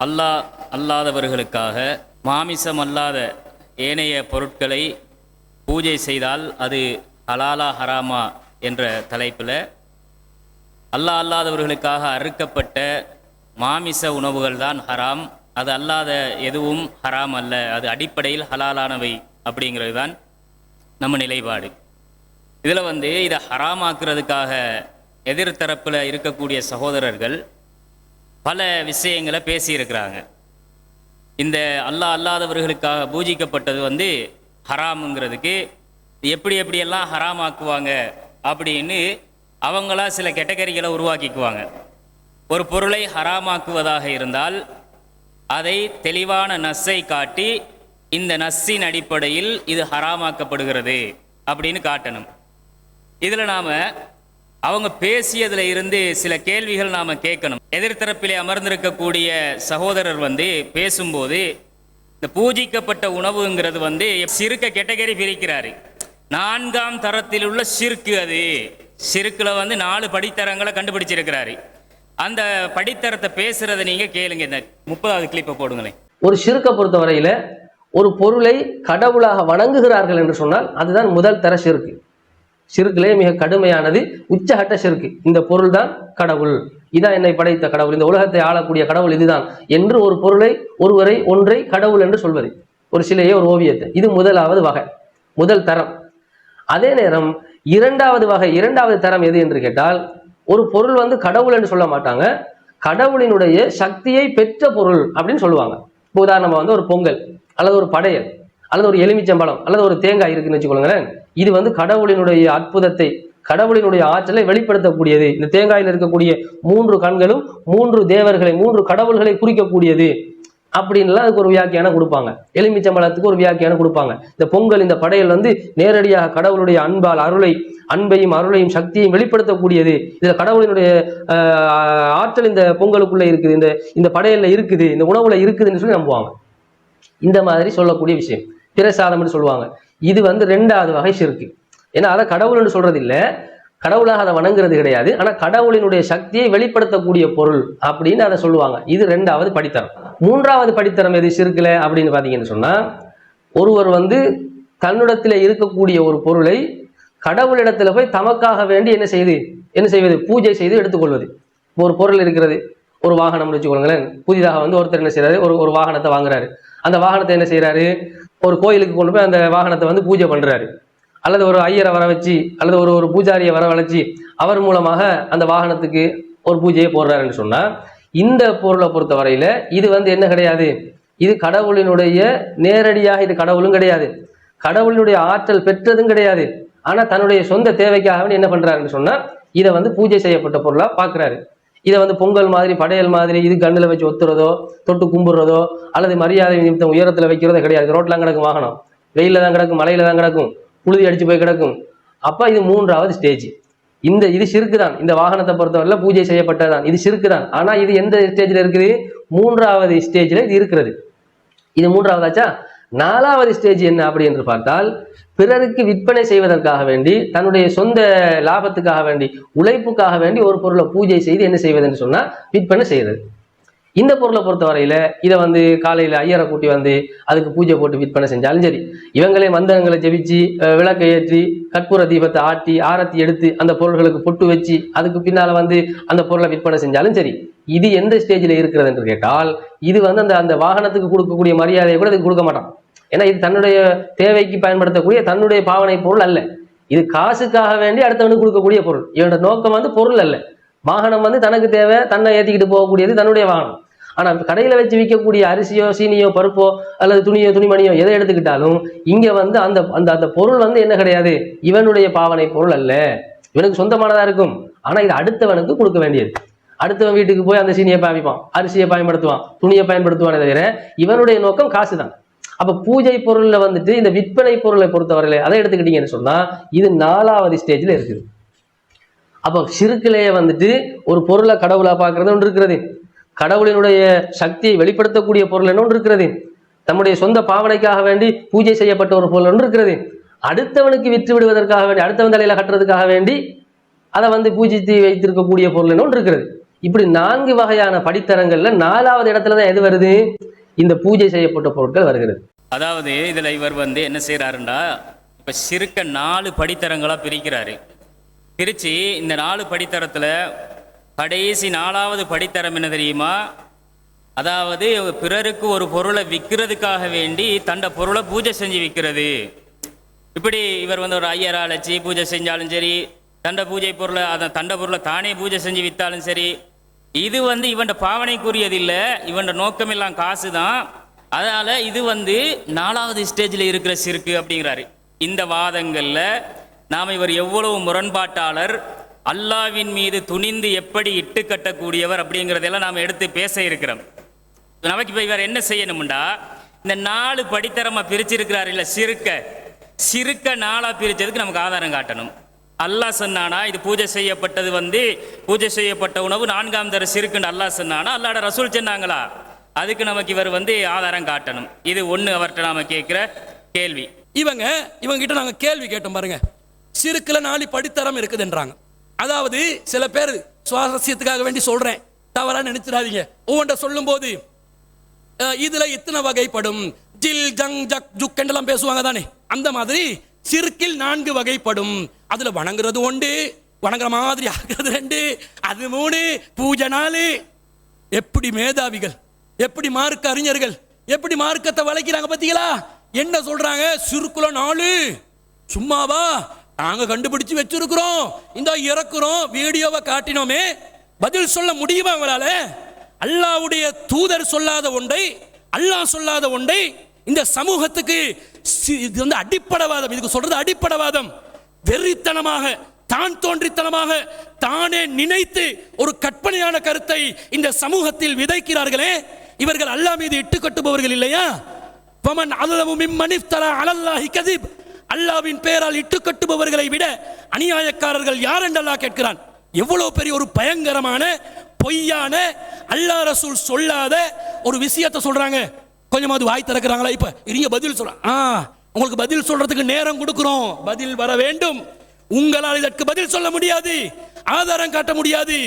அல்லாஹ் அல்லாதவர்களுக்காக மாமிசம் அல்லாத ஏனைய பொருட்களை பூஜை செய்தால் அது ஹலாலா ஹராமா என்ற தலைப்பில் அல்லாஹ் அல்லாதவர்களுக்காக அறுக்கப்பட்ட மாமிச உணவுகள் தான் ஹராம், அது அல்லாத எதுவும் ஹராம் அல்ல, அது அடிப்படையில் ஹலாலானவை அப்படிங்கிறது தான் நம்ம நிலைப்பாடு. இதில் இதை ஹராமாக்குறதுக்காக எதிர்த்தரப்பில் இருக்கக்கூடிய சகோதரர்கள் பல விஷயங்களை பேசியிருக்கிறாங்க. இந்த அல்லாஹ் அல்லாதவர்களுக்காக பூஜிக்கப்பட்டது ஹராமுங்கிறதுக்கு எப்படியெல்லாம் ஹராமாக்குவாங்க அப்படின்னு அவங்களா சில கேட்டகரிகளை உருவாக்கிக்குவாங்க. ஒரு பொருளை ஹராமாக்குவதாக இருந்தால் அதை தெளிவான நஸ்ஸை காட்டி இந்த நஸ்ஸின் அடிப்படையில் இது ஹராமாக்கப்படுகிறது அப்படின்னு காட்டணும். இதில் நாம் அவங்க பேசியதில் இருந்து சில கேள்விகள் நாம் கேட்கணும். எதிர்த்தரப்பிலே அமர்ந்திருக்கக்கூடிய சகோதரர் பேசும்போது இந்த பூஜிக்கப்பட்ட உணவுங்கிறது சிறுக்க கேட்டகரி பிரிக்கிறாரு. 4ஆம் தரத்தில் உள்ள சிறுக்கு, அது சிறுக்கில் 4 படித்தரங்களை கண்டுபிடிச்சிருக்கிறாரு. அந்த படித்தரத்தை பேசுறதை நீங்க கேளுங்க. இந்த 30வது கிளிப்பை போடுங்களேன். ஒரு சிறுக்கை பொறுத்தவரையில ஒரு பொருளை கடவுளாக வணங்குகிறார்கள் என்று சொன்னால் அதுதான் முதல் தர சிறுக்கு. சிறுக்கிலே மிக கடுமையானது உச்சகட்ட சிறுக்கு. இந்த பொருள் தான் கடவுள், இதான் என்னை படைத்த கடவுள், இந்த உலகத்தை ஆளக்கூடிய கடவுள் இதுதான் என்று ஒரு பொருளை ஒன்றை கடவுள் என்று சொல்வது, ஒரு சிலையை ஒரு ஓவியத்தை, இது முதலாவது வகை, முதல் தரம். அதே நேரம் இரண்டாவது தரம் எது என்று கேட்டால், ஒரு பொருள் கடவுள் என்று சொல்ல மாட்டாங்க, கடவுளினுடைய சக்தியை பெற்ற பொருள் அப்படின்னு சொல்லுவாங்க. இப்போ உதாரணமா ஒரு பொங்கல் அல்லது ஒரு படையல் அல்லது ஒரு எலுமிச்சம்பழம் அல்லது ஒரு தேங்காய் இருக்குன்னு வச்சுக்கொள்ளுங்களேன். இது கடவுளினுடைய அற்புதத்தை, கடவுளினுடைய ஆற்றலை வெளிப்படுத்தக்கூடியது. இந்த தேங்காயில் இருக்கக்கூடிய 3 கண்களும் 3 தேவர்களை, 3 கடவுள்களை குறிக்கக்கூடியது அப்படின்லாம் அதுக்கு ஒரு வியாக்கியானம் கொடுப்பாங்க. எலுமிச்சம்பழத்துக்கு ஒரு வியாக்கியானம் கொடுப்பாங்க. இந்த பொங்கல், இந்த படையல் நேரடியாக கடவுளுடைய அன்பையும் அருளையும் சக்தியையும் வெளிப்படுத்தக்கூடியது. இதுல கடவுளினுடைய ஆற்றல் இந்த பொங்கலுக்குள்ள இருக்குது, இந்த படையல்ல இருக்குது, இந்த உணவுல இருக்குதுன்னு சொல்லி நம்புவாங்க. இந்த மாதிரி சொல்லக்கூடிய விஷயம் பிரசாதம்னு சொல்லுவாங்க. இது 2வது வகை சிறுக்கு. ஏன்னா அதை கடவுள்னு சொல்றது இல்லை, கடவுளாக அதை வணங்குறது கிடையாது, ஆனா கடவுளினுடைய சக்தியை வெளிப்படுத்தக்கூடிய பொருள் அப்படின்னு அதை சொல்லுவாங்க. இது 2வது படித்தரம். 3வது படித்தரம் எது சிறுக்குல அப்படின்னு பாத்தீங்கன்னு சொன்னா, ஒருவர் தன்னிடத்துல இருக்கக்கூடிய ஒரு பொருளை கடவுளிடத்துல போய் தமக்காக வேண்டி என்ன செய்வது, பூஜை செய்து எடுத்துக்கொள்வது. ஒரு பொருள் இருக்கிறது, ஒரு வாகனம் வச்சுக்கொள்ளுங்களேன். புதிதாக ஒருத்தர் என்ன செய்யறாரு, ஒரு வாகனத்தை வாங்குறாரு. அந்த வாகனத்தை என்ன செய்யறாரு, ஒரு கோயிலுக்கு கொண்டு போய் அந்த வாகனத்தை பூஜை பண்றாரு, அல்லது ஒரு ஐயரை வர வச்சு அல்லது ஒரு பூஜாரியை வரவழைச்சு அவர் மூலமாக அந்த வாகனத்துக்கு ஒரு பூஜையை போடுறாருன்னு சொன்னா, இந்த பொருளை பொறுத்த வரையில இது என்ன கிடையாது, இது கடவுளினுடைய நேரடியாக இது கடவுளும் கிடையாது, கடவுளினுடைய ஆற்றல் பெற்றதும் கிடையாது. ஆனா தன்னுடைய சொந்த தேவைக்காக என்ன பண்றாருன்னு சொன்னா இதை பூஜை செய்யப்பட்ட பொருளா பாக்குறாரு. இதை பொங்கல் மாதிரி படையல் மாதிரி இது கண்ணில் வச்சு ஒத்துறதோ தொட்டு கும்பிடுறதோ அல்லது மரியாதை நிமித்தம் உயரத்துல வைக்கிறதோ கிடையாது. ரோட்லாம் கிடக்கும் வாகனம், வெயில தான் கிடக்கும், மலையில தான் கிடக்கும், புழுதி அடிச்சு போய் கிடக்கும். அப்ப இது 3வது ஸ்டேஜ். இது சிறுக்கு தான். இந்த வாகனத்தை பொறுத்தவரையில பூஜை செய்யப்பட்டதான், இது சிறுக்கு தான். ஆனா இது எந்த ஸ்டேஜ்ல இருக்குது, 3வது ஸ்டேஜ்ல இது இருக்கிறது. இது 3வதாச்சா. 4வது ஸ்டேஜ் என்ன அப்படி என்று பார்த்தால், பிறருக்கு விற்பனை செய்வதற்காக வேண்டி, தன்னுடைய சொந்த லாபத்துக்காக வேண்டி, உழைப்புக்காக வேண்டி ஒரு பொருளை பூஜை செய்து என்ன செய்வதுன்னு சொன்னா விற்பனை செய்யறது. இந்த பொருளை பொறுத்தவரையில இதை காலையில ஐயரை கூட்டி அதுக்கு பூஜை போட்டு விற்பனை செஞ்சாலும் சரி, இவங்களே மந்திரங்களை ஜெபிச்சு விளக்கை ஏற்றி கற்பூர தீபத்தை ஆட்டி ஆரத்தி எடுத்து அந்த பொருள்களுக்கு பொட்டு வச்சு அதுக்கு பின்னால அந்த பொருளை விற்பனை செஞ்சாலும் சரி, இது எந்த ஸ்டேஜில் இருக்கிறது என்று கேட்டால், இது அந்த வாகனத்துக்கு கொடுக்கக்கூடிய மரியாதையை கூட இதுக்கு கொடுக்க மாட்டான். ஏன்னா இது தன்னுடைய தேவைக்கு பயன்படுத்தக்கூடிய தன்னுடைய பாவனை பொருள் அல்ல, இது காசுக்காக வேண்டி அடுத்தவனுக்கு கொடுக்கக்கூடிய பொருள். இவனோட நோக்கம் பொருள் அல்ல. வாகனம் தனக்கு தேவை, தன்னை ஏற்றிக்கிட்டு போகக்கூடியது தன்னுடைய வாகனம். ஆனா கடையில வச்சு விற்கக்கூடிய அரிசியோ சீனியோ பருப்போ அல்லது துணிமணியோ எதை எடுத்துக்கிட்டாலும் இங்க அந்த அந்த பொருள் என்ன கிடையாது, இவனுடைய பாவனை பொருள் அல்ல, இவனுக்கு சொந்தமானதா இருக்கும். ஆனா இது அடுத்தவனுக்கு கொடுக்க வேண்டியது. அடுத்தவன் வீட்டுக்கு போய் அந்த சீனியை பாவிப்பான், அரிசியை பயன்படுத்துவான், துணியை பயன்படுத்துவானே தவிர இவனுடைய நோக்கம் காசு தான். அப்ப பூஜை பொருள்ல இந்த விற்பனை பொருளை பொறுத்தவரையில அதை எடுத்துக்கிட்டீங்கன்னு சொன்னா இது 4வது ஸ்டேஜ்ல இருக்குது. அப்போ சிறுக்கிலேயே ஒரு பொருளை கடவுளா பார்க்கறது ஒன்று இருக்கிறது, கடவுளினுடைய சக்தியை வெளிப்படுத்தக்கூடிய பொருள் என்ன ஒன்று இருக்கிறது, தம்முடைய சொந்த பாவனைக்காக வேண்டி பூஜை செய்யப்பட்ட ஒரு பொருள் ஒன்று இருக்கிறது, அடுத்தவனுக்கு விற்று விடுவதற்காக வேண்டி, அடுத்தவன் தலையில கட்டுறதுக்காக வேண்டி அதை பூஜித்து வைத்திருக்கக்கூடிய பொருள் என்ன ஒன்று இருக்கிறது. இப்படி 4 வகையான படித்தரங்கள்ல 4வது இடத்துல தான் எது வருது? இந்த பூஜை செய்யப்பட்ட பொருட்கள் வருகிறது. அதாவது இதுல இவர் என்ன செய்யறாருண்டா, இப்ப சிறுக்க 4 படித்தரங்களா பிரிக்கிறாரு. பிரிச்சு இந்த 4 படித்தரத்துல கடைசி 4வது படித்தரம் என்ன தெரியுமா? அதாவது பிறருக்கு ஒரு பொருளை விற்கிறதுக்காக வேண்டி தண்ட பொருளை பூஜை செஞ்சு விற்கிறது. இப்படி இவர் ஒரு ஐயரை அழைச்சி பூஜை செஞ்சாலும் சரி, தண்ட பூஜை பொருளை தண்ட பொருளை தானே பூஜை செஞ்சு விற்றாலும் சரி, இது இவன் பாவனைக்குரியது இல்லை, இவன் நோக்கமெல்லாம் காசு தான். அதனால இது 4வது ஸ்டேஜில் இருக்கிற சிறுக்கு அப்படிங்கிறாரு. இந்த வாதங்கள்ல நாம் இவர் எவ்வளவு முரண்பாட்டாளர், அல்லாவின் மீது துணிந்து எப்படி இட்டு கட்டக்கூடியவர் அப்படிங்கிறதெல்லாம் நாம் எடுத்து பேச இருக்கிறோம். நமக்கு இப்போ இவர் என்ன செய்யணும்டா, இந்த 4 படித்தரமா பிரிச்சிருக்கிறார் இல்ல, சிறுக்க 4ஆ பிரிச்சதுக்கு நமக்கு ஆதாரம் காட்டணும். அல்லாஹ் சொன்னானா இது பூஜை செய்யப்பட்டது பூஜை செய்யப்பட்ட உணவு 4ஆம் தர சிறுக்குன்னு அல்லாஹ் சொன்னானா, அல்லாஹ்ட ரசூல் சொன்னாங்களா? அதுக்கு நமக்கு இவர் ஆதாரம் காட்டணும். இது ஒன்று அவர்கிட்ட நாம கேட்கிற கேள்வி. இவங்க கிட்ட நாங்க கேள்வி கேட்டோம் பாருங்க. சிறுக்குல 4 படித்தரம் இருக்குதுன்றாங்க. அதாவது சில பேர் சுவாரஸ்யத்துக்காக வேண்டி சொல்றேன், தவறா நினைச்சிடாதீங்க. ஒவ்வொன்றை சொல்லும் போது இதுல இத்தனை வகைப்படும், ஜில் ஜங் ஜக் ஜுக் என்றெல்லாம் பேசுவாங்க தானே, அந்த மாதிரி சிறுக்கில் 4 வகைப்படும். அதுல வணங்குறது 1, வணங்குற மாதிரி ஆகிறது 2, அது 3, பூஜை 4. எப்படி மேதாவிகள், எப்படி மார்க்க அறிஞர்கள், எப்படி மார்க்கத்தை வளைக்கிறாங்க பாத்தீங்களா? என்ன சொல்றாங்க? சிறுக்குல 4 சும்மாவா? நாங்க கண்டுபிடிச்சு வச்சிருக்கிறோம், இந்த இறக்குறோம், வீடியோவை காட்டினோமே. பதில் சொல்ல முடியுமா உங்களால? அல்லாஹ்வுடைய தூதர் சொல்லாத ஒன்றை, அல்லாஹ் சொல்லாத ஒன்றை இந்த சமூகத்துக்கு இது அடிப்படைவாதம், இதுக்கு சொல்றது அடிப்படைவாதம். வெறித்தனமாக, தான் தோன்றித்தனமாக, தானே நினைத்து ஒரு கற்பனையான கருத்தை இந்த சமூகத்தில் விதைக்கிறார்களே, இவர்கள் அல்லாஹ் மீது இட்டு கட்டுபவர்கள் இல்லையா? ஃபமன் அலமு மிம்மன் இஃப்தரா அலல்லாஹி கதிப், அல்லாஹ்வின் பெயரால் இட்டு கட்டுபவர்களை விட அநியாயக்காரர்கள் யார் என்று அல்லாஹ் கேட்கிறான். எவ்வளவு பெரிய ஒரு பயங்கரமான பொய்யான, அல்லாஹ் ரசூல் சொல்லாத ஒரு விஷயத்தை சொல்றாங்க. கொஞ்சமாவது வாய் திறக்கிறாங்களா? இப்ப இருங்க பதில் சொல்ற, உங்களுக்கு பதில் சொல்றதுக்கு நேரம் கொடுக்கிறோம், பதில் வர வேண்டும். உங்களால் இதற்கு பதில் சொல்ல முடியாது, ஆதாரம் காட்ட முடியாது.